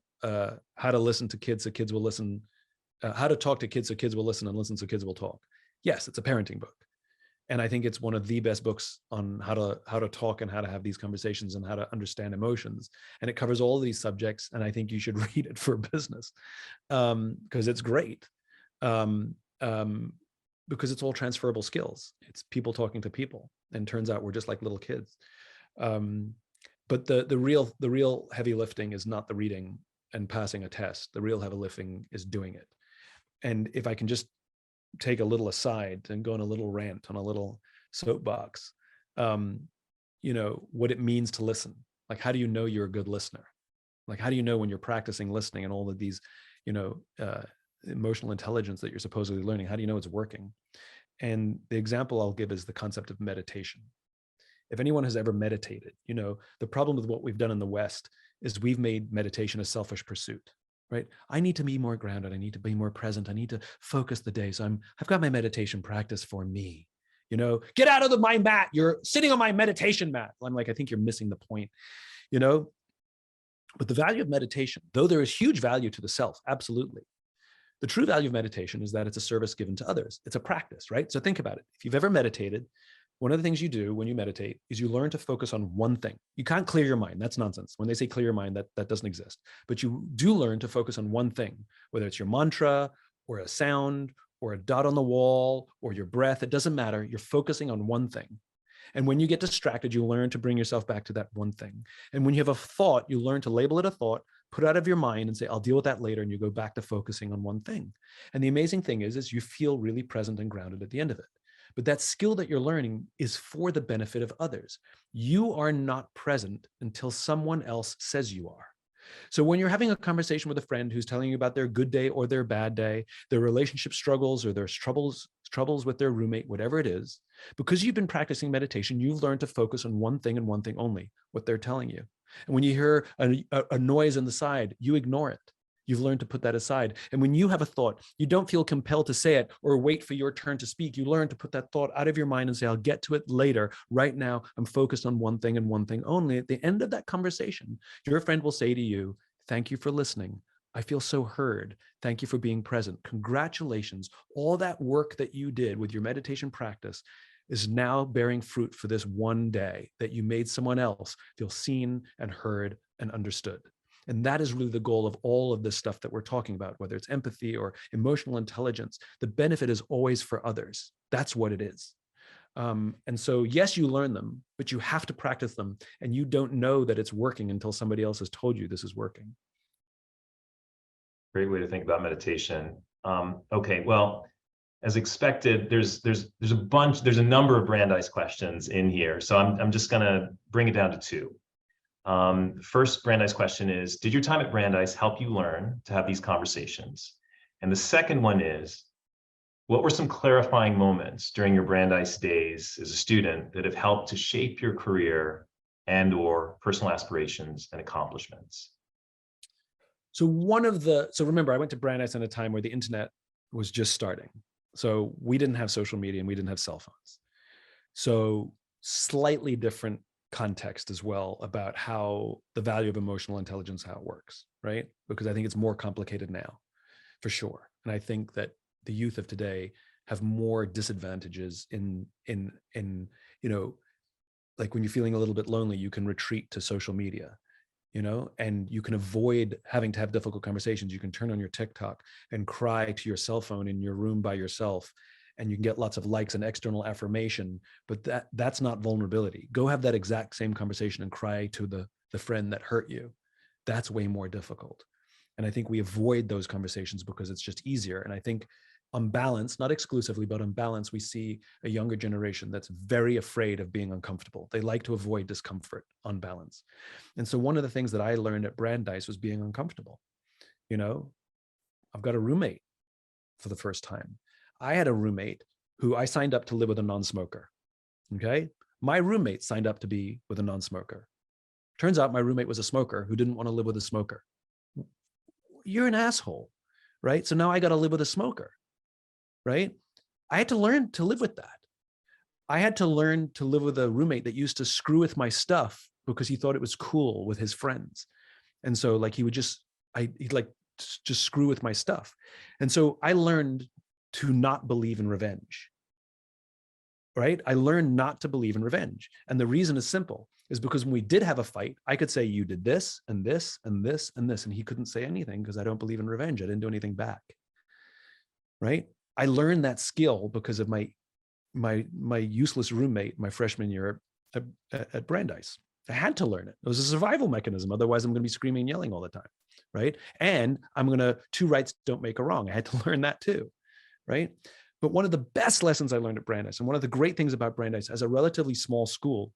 listen to kids so kids will listen, how to talk to kids so kids will listen, and listen so kids will talk. Yes, it's a parenting book. And I think it's one of the best books on how to talk and how to have these conversations and how to understand emotions. And it covers all of these subjects. And I think you should read it for business because it's great. Because it's all transferable skills. It's people talking to people. And turns out we're just like little kids. But the real heavy lifting is not the reading and passing a test. The real heavy lifting is doing it. And if I can just take a little aside and go on a little rant on a little soapbox, what it means to listen. Like, how do you know you're a good listener? Like, how do you know when you're practicing listening and all of these, emotional intelligence that you're supposedly learning? How do you know it's working? And the example I'll give is the concept of meditation. If anyone has ever meditated, the problem with what we've done in the West is we've made meditation a selfish pursuit. Right? I need to be more grounded. I need to be more present. I need to focus the day. So I've got my meditation practice for me. Get out of my mat. You're sitting on my meditation mat. I'm like, I think you're missing the point. But the value of meditation, though there is huge value to the self, absolutely. The true value of meditation is that it's a service given to others. It's a practice, right? So think about it. If you've ever meditated, one of the things you do when you meditate is you learn to focus on one thing. You can't clear your mind. That's nonsense. When they say clear your mind, that doesn't exist. But you do learn to focus on one thing, whether it's your mantra or a sound or a dot on the wall or your breath. It doesn't matter. You're focusing on one thing. And when you get distracted, you learn to bring yourself back to that one thing. And when you have a thought, you learn to label it a thought, put it out of your mind and say, I'll deal with that later. And you go back to focusing on one thing. And the amazing thing is you feel really present and grounded at the end of it. But that skill that you're learning is for the benefit of others. You are not present until someone else says you are. So when you're having a conversation with a friend who's telling you about their good day or their bad day, their relationship struggles or their troubles with their roommate, whatever it is, because you've been practicing meditation, you've learned to focus on one thing and one thing only, what they're telling you. And when you hear a noise on the side, you ignore it. You've learned to put that aside. And when you have a thought, you don't feel compelled to say it or wait for your turn to speak. You learn to put that thought out of your mind and say, I'll get to it later. Right now, I'm focused on one thing and one thing only. At the end of that conversation, your friend will say to you, thank you for listening. I feel so heard. Thank you for being present. Congratulations. All that work that you did with your meditation practice is now bearing fruit for this one day that you made someone else feel seen and heard and understood. And that is really the goal of all of this stuff that we're talking about, whether it's empathy or emotional intelligence. The benefit is always for others. That's what it is. And so, yes, you learn them, but you have to practice them. And you don't know that it's working until somebody else has told you this is working. Great way to think about meditation. Okay, well, as expected, there's a number of Brandeis questions in here. So I'm just gonna bring it down to two. First Brandeis question is, did your time at Brandeis help you learn to have these conversations? And the second one is, what were some clarifying moments during your Brandeis days as a student that have helped to shape your career and or personal aspirations and accomplishments? So remember, I went to Brandeis at a time where the internet was just starting. So we didn't have social media and we didn't have cell phones. So slightly different context as well about how the value of emotional intelligence, how it works, right? Because I think it's more complicated now, for sure. And I think that the youth of today have more disadvantages in like when you're feeling a little bit lonely, you can retreat to social media, and you can avoid having to have difficult conversations. You can turn on your TikTok and cry to your cell phone in your room by yourself, and you can get lots of likes and external affirmation, but that's not vulnerability. Go have that exact same conversation and cry to the friend that hurt you. That's way more difficult. And I think we avoid those conversations because it's just easier. And I think on balance, not exclusively, but on balance, we see a younger generation that's very afraid of being uncomfortable. They like to avoid discomfort on balance. And so one of the things that I learned at Brandeis was being uncomfortable. I've got a roommate for the first time. I had a roommate who I signed up to live with a non-smoker. Okay. My roommate signed up to be with a non-smoker. Turns out my roommate was a smoker who didn't want to live with a smoker. You're an asshole, right? So now I got to live with a smoker, right? I had to learn to live with that. I had to learn to live with a roommate that used to screw with my stuff because he thought it was cool with his friends. And so like he'd just screw with my stuff. And so I learned to not believe in revenge. right? I learned not to believe in revenge. And the reason is simple, is because when we did have a fight, I could say, you did this and this and this and this, and he couldn't say anything because I don't believe in revenge. I didn't do anything back, right? I learned that skill because of my useless roommate my freshman year at Brandeis. I had to learn it. It was a survival mechanism. Otherwise, I'm going to be screaming and yelling all the time, right? And I'm going to, two rights don't make a wrong. I had to learn that too, right? But one of the best lessons I learned at Brandeis, and one of the great things about Brandeis, as a relatively small school,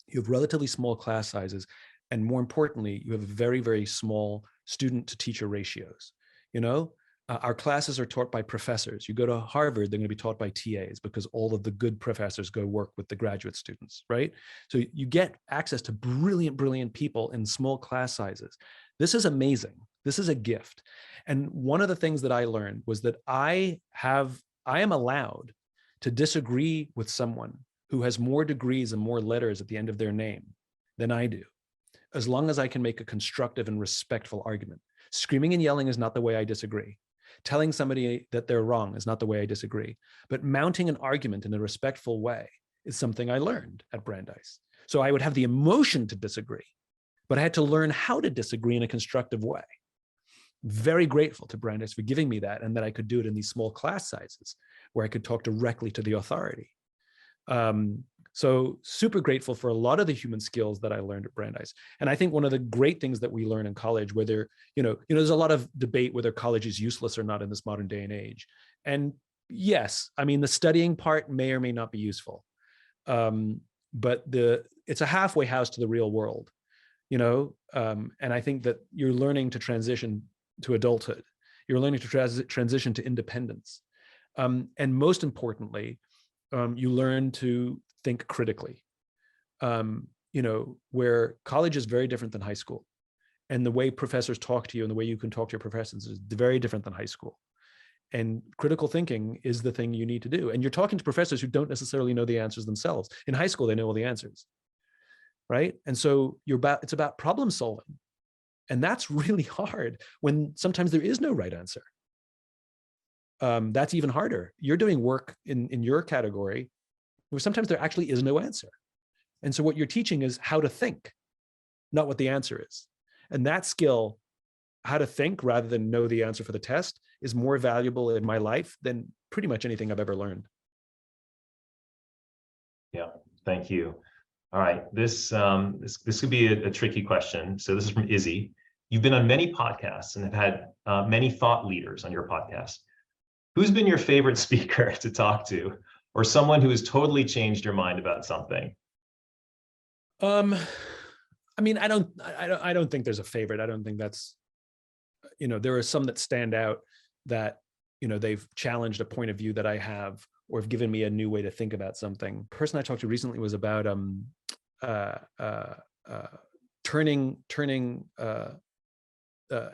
you have relatively small class sizes, and more importantly, you have very, very small student to teacher ratios. You know, our classes are taught by professors. You go to Harvard, they're going to be taught by TAs because all of the good professors go work with the graduate students, right? So you get access to brilliant, brilliant people in small class sizes. This is amazing. This is a gift. And one of the things that I learned was that I am allowed to disagree with someone who has more degrees and more letters at the end of their name than I do, as long as I can make a constructive and respectful argument. Screaming and yelling is not the way I disagree. Telling somebody that they're wrong is not the way I disagree. But mounting an argument in a respectful way is something I learned at Brandeis. So I would have the emotion to disagree, but I had to learn how to disagree in a constructive way. Very grateful to Brandeis for giving me that, and that I could do it in these small class sizes where I could talk directly to the authority. So super grateful for a lot of the human skills that I learned at Brandeis. And I think one of the great things that we learn in college, whether, there's a lot of debate whether college is useless or not in this modern day and age. And yes, I mean, the studying part may or may not be useful. But it's a halfway house to the real world, and I think that you're learning to transition to adulthood. You're learning to transition to independence. And most importantly, you learn to think critically, where college is very different than high school. And the way professors talk to you and the way you can talk to your professors is very different than high school. And critical thinking is the thing you need to do. And you're talking to professors who don't necessarily know the answers themselves. In high school, they know all the answers, right? And so it's about problem solving. And that's really hard when sometimes there is no right answer. That's even harder. You're doing work in your category where sometimes there actually is no answer. And so what you're teaching is how to think, not what the answer is. And that skill, how to think rather than know the answer for the test, is more valuable in my life than pretty much anything I've ever learned. Yeah, thank you. All right, this could be a tricky question. So this is from Izzy. You've been on many podcasts and have had many thought leaders on your podcast. Who's been your favorite speaker to talk to, or someone who has totally changed your mind about something? I mean, I don't think there's a favorite. I don't think that's, there are some that stand out that, they've challenged a point of view that I have, or have given me a new way to think about something. The person I talked to recently was about turning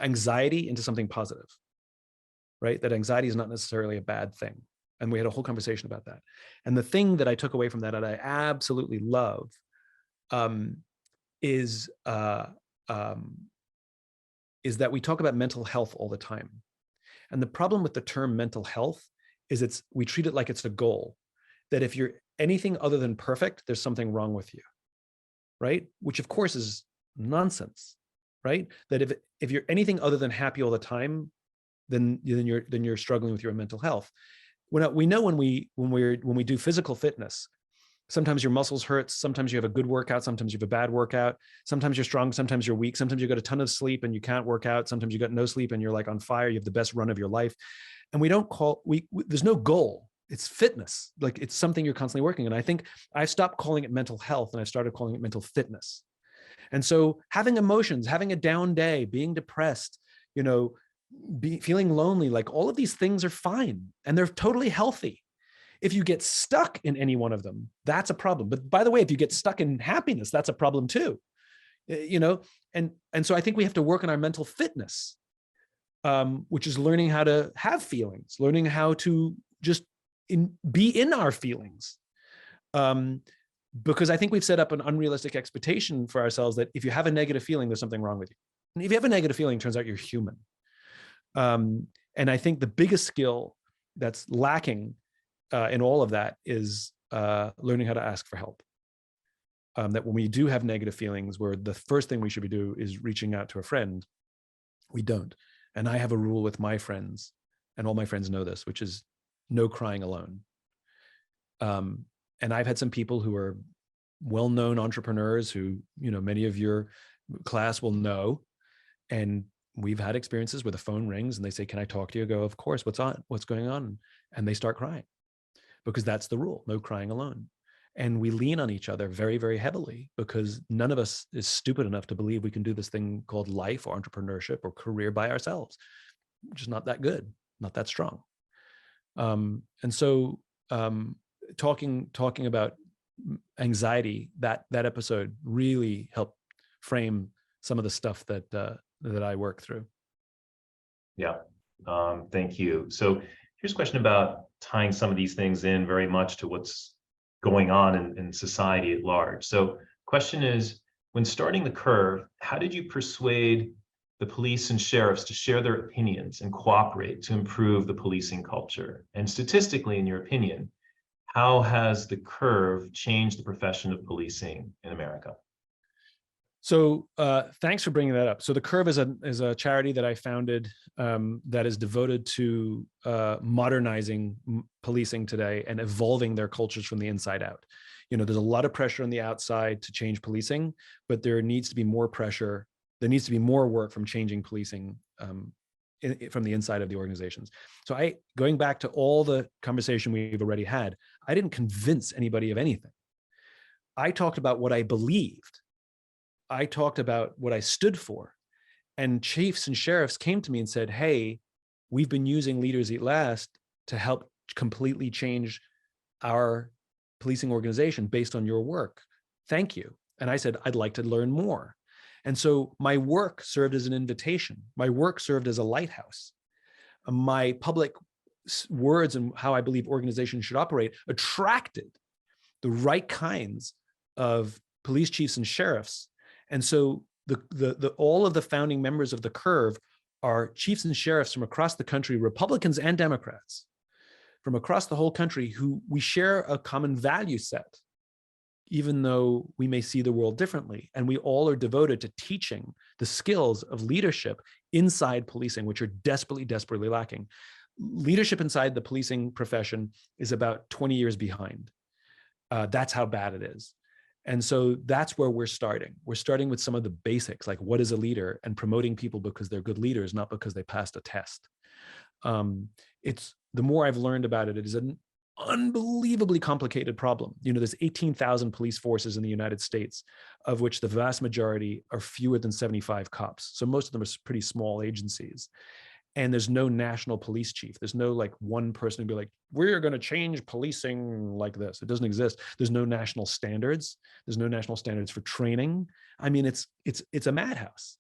anxiety into something positive, right? That anxiety is not necessarily a bad thing. And we had a whole conversation about that. And the thing that I took away from that I absolutely love is that we talk about mental health all the time. And the problem with the term mental health is we treat it like it's a goal, that if you're anything other than perfect, there's something wrong with you, right? Which of course is nonsense, right? That if you're anything other than happy all the time, then you're struggling with your mental health. We know when we do physical fitness, sometimes your muscles hurt, sometimes you have a good workout, sometimes you have a bad workout, sometimes you're strong, sometimes you're weak, sometimes you got a ton of sleep and you can't work out, sometimes you got no sleep and you're like on fire, you have the best run of your life. And there's no goal. It's fitness. Like it's something you're constantly working. And I think I stopped calling it mental health and I started calling it mental fitness. And so having emotions, having a down day, being depressed, feeling lonely, like all of these things are fine and they're totally healthy. If you get stuck in any one of them, that's a problem. But by the way, if you get stuck in happiness, that's a problem too. And so I think we have to work on our mental fitness, which is learning how to have feelings, learning how to just be in our feelings. Because I think we've set up an unrealistic expectation for ourselves that if you have a negative feeling, there's something wrong with you. And if you have a negative feeling, it turns out you're human. And I think the biggest skill that's lacking in all of that is learning how to ask for help. That when we do have negative feelings, where the first thing we should be doing is reaching out to a friend, we don't. And I have a rule with my friends, and all my friends know this, which is no crying alone. And I've had some people who are well-known entrepreneurs who, many of your class will know. And we've had experiences where the phone rings and they say, "Can I talk to you?" I go, "Of course, what's going on?" And they start crying, because that's the rule, no crying alone. And we lean on each other very, very heavily, because none of us is stupid enough to believe we can do this thing called life or entrepreneurship or career by ourselves, which is not that good, not that strong. And so talking about anxiety, that episode really helped frame some of the stuff that I work through. Yeah, thank you. So here's a question about tying some of these things in very much to what's going on in society at large. So question is, when starting the curve, how did you persuade the police and sheriffs to share their opinions and cooperate to improve the policing culture? And statistically, in your opinion, how has the curve changed the profession of policing in America? So thanks for bringing that up. So the Curve is a charity that I founded that is devoted to modernizing policing today and evolving their cultures from the inside out. There's a lot of pressure on the outside to change policing, but there needs to be more pressure. There needs to be more work from changing policing from the inside of the organizations. So going back to all the conversation we've already had, I didn't convince anybody of anything. I talked about what I believed. I talked about what I stood for, and chiefs and sheriffs came to me and said, "Hey, we've been using Leaders Eat Last to help completely change our policing organization based on your work. Thank you." And I said, "I'd like to learn more." And so my work served as an invitation. My work served as a lighthouse. My public words and how I believe organizations should operate attracted the right kinds of police chiefs and sheriffs. And so all of the founding members of the Curve are chiefs and sheriffs from across the country, Republicans and Democrats, from across the whole country, who we share a common value set, even though we may see the world differently. And we all are devoted to teaching the skills of leadership inside policing, which are desperately, desperately lacking. Leadership inside the policing profession is about 20 years behind. That's how bad it is. And so that's where we're starting. We're starting with some of the basics, like what is a leader, and promoting people because they're good leaders, not because they passed a test. It's the more I've learned about it, it is an unbelievably complicated problem. There's 18,000 police forces in the United States, of which the vast majority are fewer than 75 cops. So most of them are pretty small agencies. And there's no national police chief. There's no one person who'd be like, "We're going to change policing like this." It doesn't exist. There's no national standards. There's no national standards for training. I mean, it's a madhouse.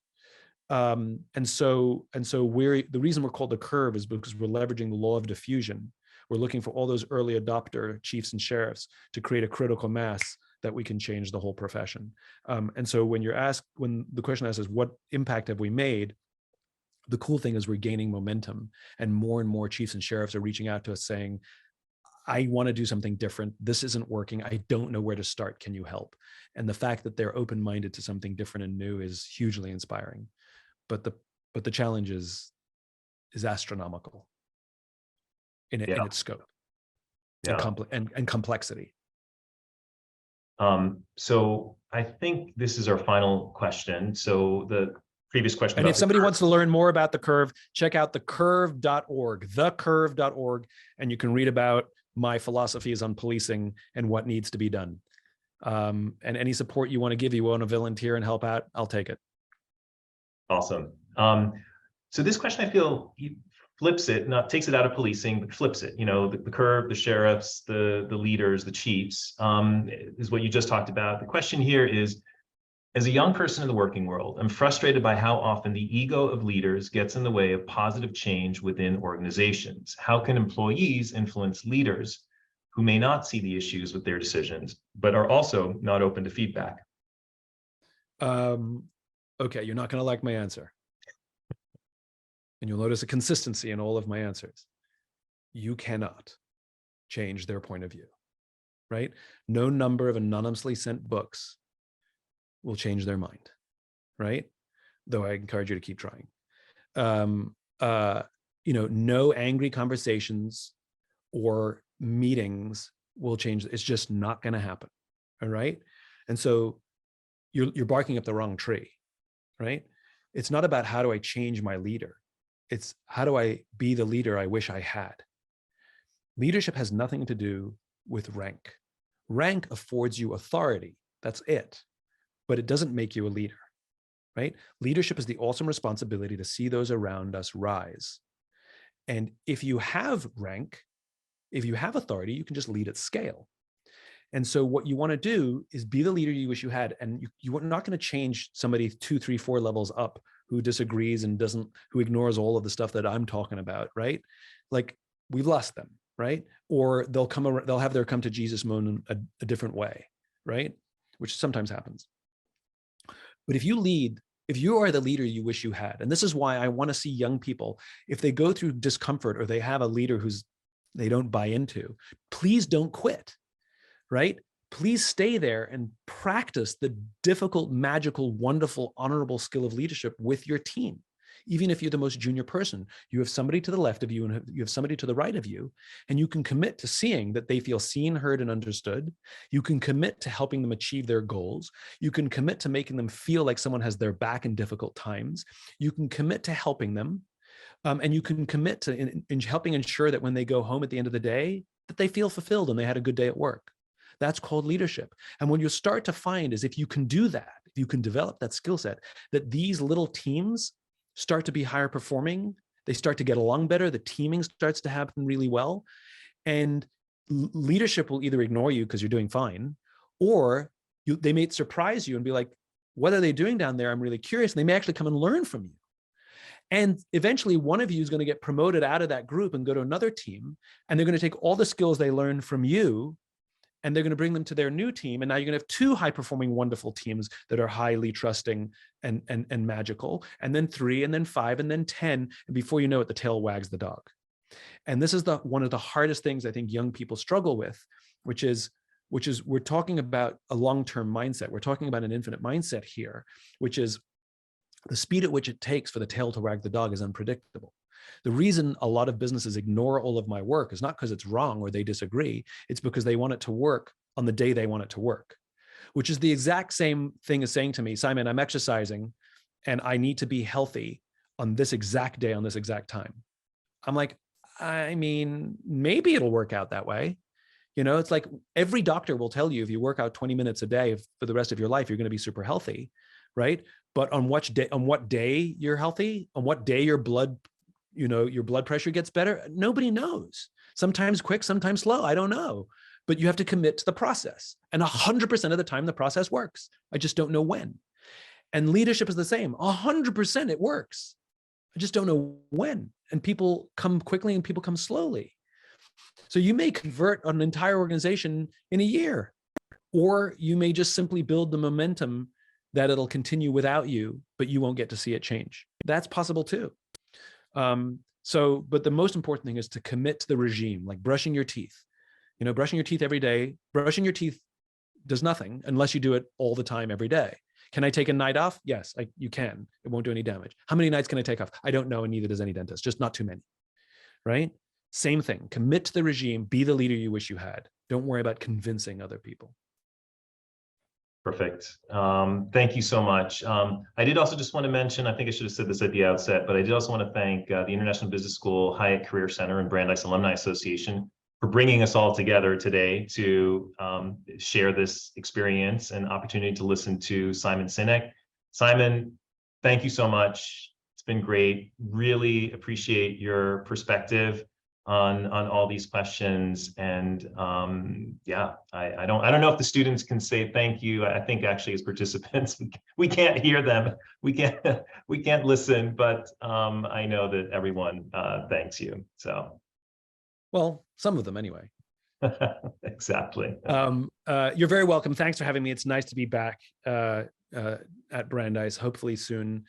And so the reason we're called the Curve is because we're leveraging the law of diffusion. We're looking for all those early adopter chiefs and sheriffs to create a critical mass that we can change the whole profession. And so when the question asked is, what impact have we made? The cool thing is we're gaining momentum, and more chiefs and sheriffs are reaching out to us saying, "I want to do something different. This isn't working. I don't know where to start. Can you help?" And the fact that they're open-minded to something different and new is hugely inspiring. But the challenge is astronomical in its scope and complexity. So I think this is our final question. So the previous question. And if somebody wants to learn more about the Curve, check out thecurve.org, thecurve.org, and you can read about my philosophies on policing and what needs to be done. And any support you want to give, you want to volunteer and help out, I'll take it. Awesome. So this question, I feel, flips it, not takes it out of policing, but flips it. The Curve, the sheriffs, the leaders, the chiefs, is what you just talked about. The question here is, as a young person in the working world, I'm frustrated by how often the ego of leaders gets in the way of positive change within organizations. How can employees influence leaders who may not see the issues with their decisions, but are also not open to feedback? Okay, you're not going to like my answer. And you'll notice a consistency in all of my answers. You cannot change their point of view. right? No number of anonymously sent books will change their mind, right? Though I encourage you to keep trying. No angry conversations or meetings will change. It's just not going to happen. All right. And so you're barking up the wrong tree, right? It's not about how do I change my leader. It's how do I be the leader I wish I had. Leadership has nothing to do with rank. Rank affords you authority. That's it. But it doesn't make you a leader, right? Leadership is the awesome responsibility to see those around us rise. And if you have rank, if you have authority, you can just lead at scale. And so what you want to do is be the leader you wish you had. And you're not going to change somebody 2, 3, 4 levels up who disagrees and who ignores all of the stuff that I'm talking about, right? Like, we've lost them, right? Or they'll have their come to Jesus moment a different way, right? Which sometimes happens. But if you are the leader you wish you had, and this is why I want to see young people, if they go through discomfort or they have a leader they don't buy into, please don't quit, right? Please stay there and practice the difficult, magical, wonderful, honorable skill of leadership with your team. Even if you're the most junior person, you have somebody to the left of you and you have somebody to the right of you, and you can commit to seeing that they feel seen, heard, and understood. You can commit to helping them achieve their goals. You can commit to making them feel like someone has their back in difficult times. You can commit to helping them. And you can commit to in helping ensure that when they go home at the end of the day, that they feel fulfilled and they had a good day at work. That's called leadership. And what you start to find is if you can do that, if you can develop that skill set, that these little teams start to be higher performing, they start to get along better, the teaming starts to happen really well, and leadership will either ignore you because you're doing fine, or they may surprise you and be like, what are they doing down there? I'm really curious. And they may actually come and learn from you. And eventually one of you is going to get promoted out of that group and go to another team, and they're going to take all the skills they learned from you and they're going to bring them to their new team. And now you're going to have 2 high-performing, wonderful teams that are highly trusting and magical, and then 3, and then 5, and then 10. And before you know it, the tail wags the dog. And this is one of the hardest things I think young people struggle with, which is we're talking about a long-term mindset. We're talking about an infinite mindset here, which is the speed at which it takes for the tail to wag the dog is unpredictable. The reason a lot of businesses ignore all of my work is not because it's wrong or they disagree. It's because they want it to work on the day they want it to work, which is the exact same thing as saying to me, Simon, I'm exercising and I need to be healthy on this exact day, on this exact time. I'm like, I mean, maybe it'll work out that way. You know, it's like every doctor will tell you if you work out 20 minutes a day for the rest of your life, you're going to be super healthy, right? But on what day you're healthy, on what day your blood pressure gets better, nobody knows. Sometimes quick, sometimes slow. I don't know. But you have to commit to the process. And 100% of the time, the process works. I just don't know when. And leadership is the same. 100% it works. I just don't know when. And people come quickly and people come slowly. So you may convert an entire organization in a year, or you may just simply build the momentum that it'll continue without you, but you won't get to see it change. That's possible too. But the most important thing is to commit to the regime, like brushing your teeth. You know, brushing your teeth every day. Brushing your teeth does nothing unless you do it all the time, every day. Can I take a night off? Yes, you can. It won't do any damage. How many nights can I take off? I don't know, and neither does any dentist, just not too many, right? Same thing. Commit to the regime. Be the leader you wish you had. Don't worry about convincing other people. Perfect. Thank you so much. I did also just want to mention, I think I should have said this at the outset, but I did also want to thank the International Business School Hyatt Career Center and Brandeis Alumni Association for bringing us all together today to share this experience and opportunity to listen to Simon Sinek. Simon, thank you so much. It's been great. Really appreciate your perspective on all these questions. And yeah, I don't know if the students can say thank you. I think actually as participants, we can't hear them. We can't listen, but I know that everyone thanks you. So. Well, some of them anyway. Exactly. You're very welcome. Thanks for having me. It's nice to be back at Brandeis, hopefully soon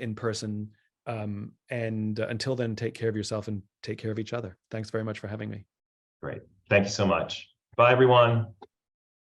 in person. And until then, take care of yourself and take care of each other. Thanks very much for having me. Great. Thank you so much. Bye, everyone.